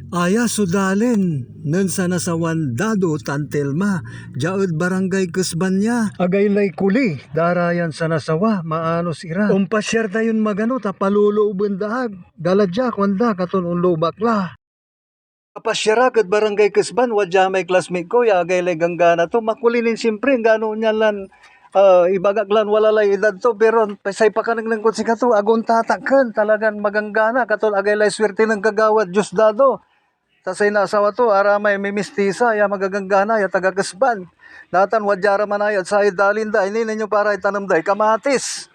Aya sudalen, nan sana sa wandado tantelma, jaud barangay kusbanya. Agaylay kuli, darayan sa nasawa, maanos ira. Umpasyar tayon magano, tapalulu ubendaag, galadyak wanda katon unlo bakla. Pasyara kat barangay kusban, wadya may classmate ko, ya agaylay ganggana to, makulinin siyempre, gano niya lan, ibagaklan walalay edad to, pero say pa kanang nangkot si kato, agon tatakan, talagang maganggana, katon agaylay swerte ng kagawad, Diyos dado. Tasay na asawa to, aramay may mistisa, ya magaganggana, ya taga-kasban. Datan, wadyara manayat sa idalinda, ini ninyo para itanamday, kamatis.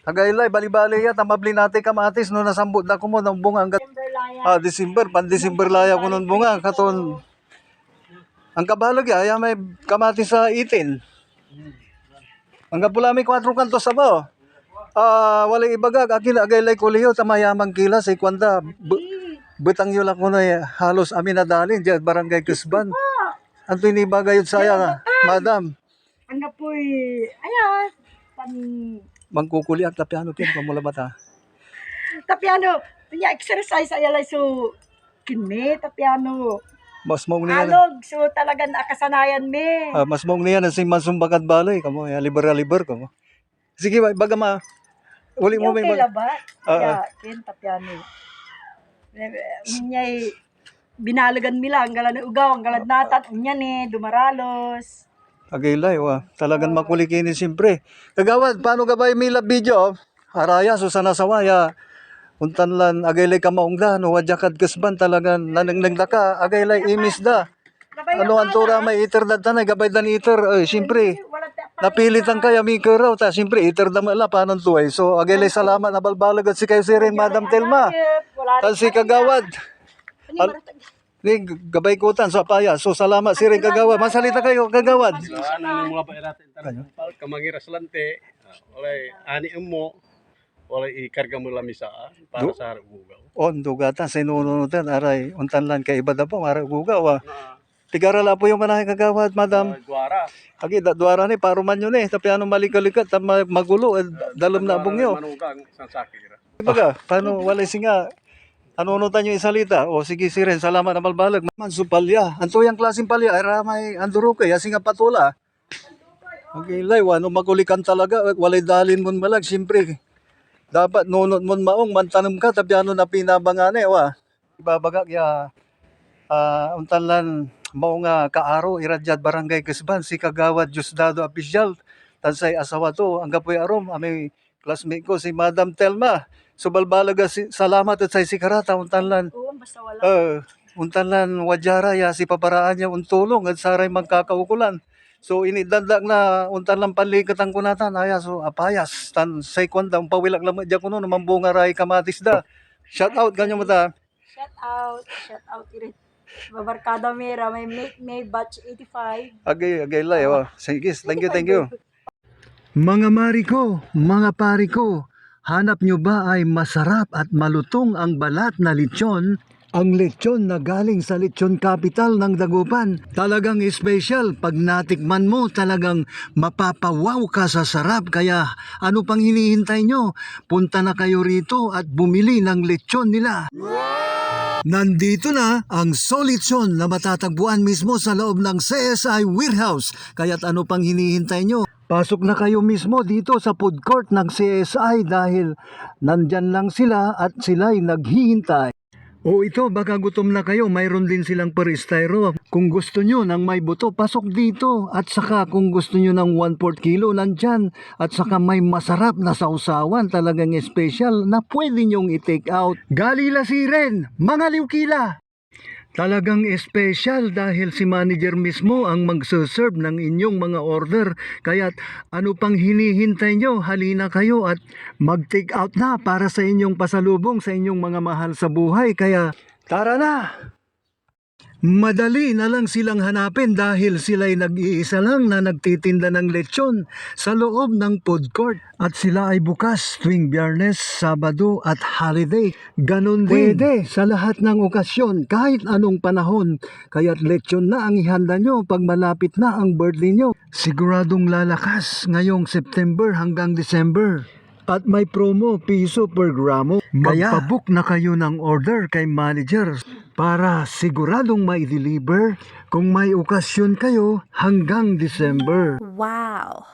Agaylay, bali-bali ya, tamabli natin kamatis, no nasambot na ko mo ng bunga. December, pan-December laya ko nun bunga, katon. Ang kabalag ya, may kamatis sa itin. Ang kapulami 4 kanto sa ba, wala ibagag, akin agaylay kuliyo, tamayamang kila, sa ikwanda, betang yun lang ko na halos amin nadalin dyan barangay Kusban. Anto inibagayod saya madam. Ano po'y, ayan, Mangkukuliak tapiano kin pamula bata. tapiano, niya exercise ayalay so, kinme, tapiano, Mas mong niyan. alog, so talagang nakasanayan me. Mas mong niyan ang mansumbakat balay kamo ya liber kamo. Sige baga ma uli mo Yung may kay labat, kaya, kin, tapiano. Unyay, binalagan mila, ang galad na ugaw, ang galad natan, unya ni, dumaralos. Agaylay wa talagang makulikini siyempre. Kagawad paano gabay mila video? Araya so sana sawaya. Untan lan agaylay ka maungda no wadjakad Kusban talagang nanangnagdaka agaylay imis da. Ano antura may iter da tanay gabay dan iter siyempre. Napilitan kaya mi keraw ta siyempre iter da mala panon tuay. So agaylay salamat na balbalag at si kayo sirin Madam Telma. Tan si kagawad. Ni gabay kutan sa paya. So salamat sirin kagawad. Masalita kayo kagawad. Ano mga pairatin tanong kamangiras lante olay ani mo olay ikarga mo lamisa para sa haragugaw. On dugatan sa inununutan aray untan lan kay iba da po haragugaw. Tigarala po yung manahe kagawad Madam. Duara. Agi dadwara ni paruman yun tapi ano malikalikat magulo dalom na abong yo. Manugang sansakira. Baga paano walay singa ano nutan yung isalita o sige siren salamat na balbalag man supalya anto yung klaseng palya ay ramay anduro kay singa patula. Okay lay wano magulikan talaga walay dalin mon malag siyempre dapat nunot mon maong mantanom ka tapi ano na pinabangane wa ibabagak ya untan lan mao nga kaaro iradyad barangay Kusban si kagawad Diosdado official tansay asawa to ang gapoy arom ami classmate ko si Madam Telma so balbalaga salamat at say si karata untan lan Oo, basta wala. untan lan wadyara ya si paparaan niya untulong at saray magkakaukulan so inidandag na untan lang panlikatan ko natan aya so apayas tan say kwanda pawilag lamad dya kuno mambunga ray kamatis da shout out ganyo mata. Shout out irit. Babarkada Mera, may batch 85. Agay lay sige thank you. Mga mari ko, mga pari ko, hanap nyo ba ay masarap at malutong ang balat na lechon? Ang lechon na galing sa Lechon Capital ng Dagupan. Talagang special. Pag natikman mo, talagang mapapawaw ka sa sarap. Kaya ano pang hinihintay nyo? Punta na kayo rito at bumili ng lechon nila. Nandito na ang Solitson na matatagpuan mismo sa loob ng CSI Warehouse. Kaya't ano pang hinihintay nyo? Pasok na kayo mismo dito sa food court ng CSI dahil nandyan lang sila at sila'y naghihintay. O ito, baka gutom na kayo, mayroon din silang peristyro. Kung gusto nyo ng may buto, pasok dito. At saka kung gusto nyo ng 1/4 kilo, nandyan. At saka may masarap na sausawan, talagang special na pwede nyong i-take out. Galila siren, mga liwkila! Talagang special dahil si manager mismo ang magsuserve ng inyong mga order. Kaya't ano pang hinihintay nyo, halina kayo at mag-take out na para sa inyong pasalubong sa inyong mga mahal sa buhay. Kaya tara na! Madali na lang silang hanapin dahil sila'y nag-iisa lang na nagtitinda ng lechon sa loob ng food court. At sila ay bukas tuwing Biyernes, Sabado at holiday. Ganon din pwede sa lahat ng okasyon kahit anong panahon. Kaya't lechon na ang ihanda nyo pag malapit na ang birthday nyo. Siguradong lalakas ngayong September hanggang December. At may promo, piso per gramo. Kaya magpabook na kayo ng order kay manager para siguradong mai-deliver kung may okasyon kayo hanggang December. Wow.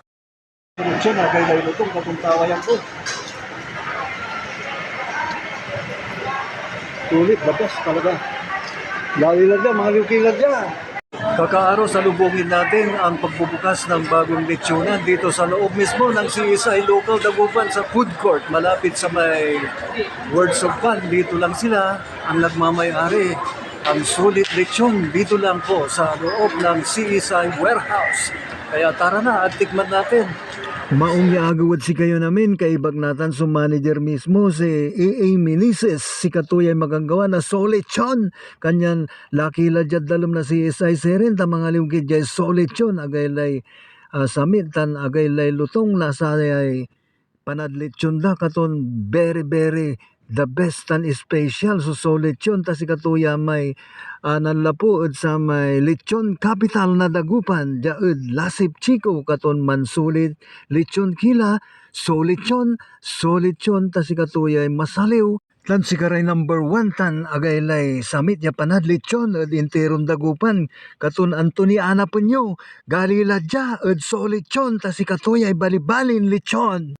Produksyon na kay Laylo itong kapuntawayan ko. Tulit, labas talaga. Lalilag na, mga liwkilag na. Kakaaraw salubungin natin ang pagbubukas ng bagong lechonan dito sa loob mismo ng CSI Local Dagupan sa food court malapit sa may Words of Fun. Dito lang sila ang nagmamay-ari. Ang sulit lechon dito lang po sa loob ng CSI Warehouse. Kaya tara na at tikman natin. Maong yaagawad si kayo namin kay Bagnatan sa manager mismo si AA Minises si katuyay maganggawa na solechon kanyan laki ladyad dalom na si CSI Seren ta mga liwgid jay solechon agaylay samit tan agaylay lutong nasa ay panadlechon da katon very the best and special so lechon ta si katuya may nanlapuod sa may lechon capital na Dagupan jaud lasip chiko katon mansulit lechon kila so lechon ta si katuya masaliw tan si karay number 1 tan agaylay samit ya panad lechon ed interon Dagupan katon Anthony Ana Punyo galila ja ed so lechon ta si katuya balibalin lechon.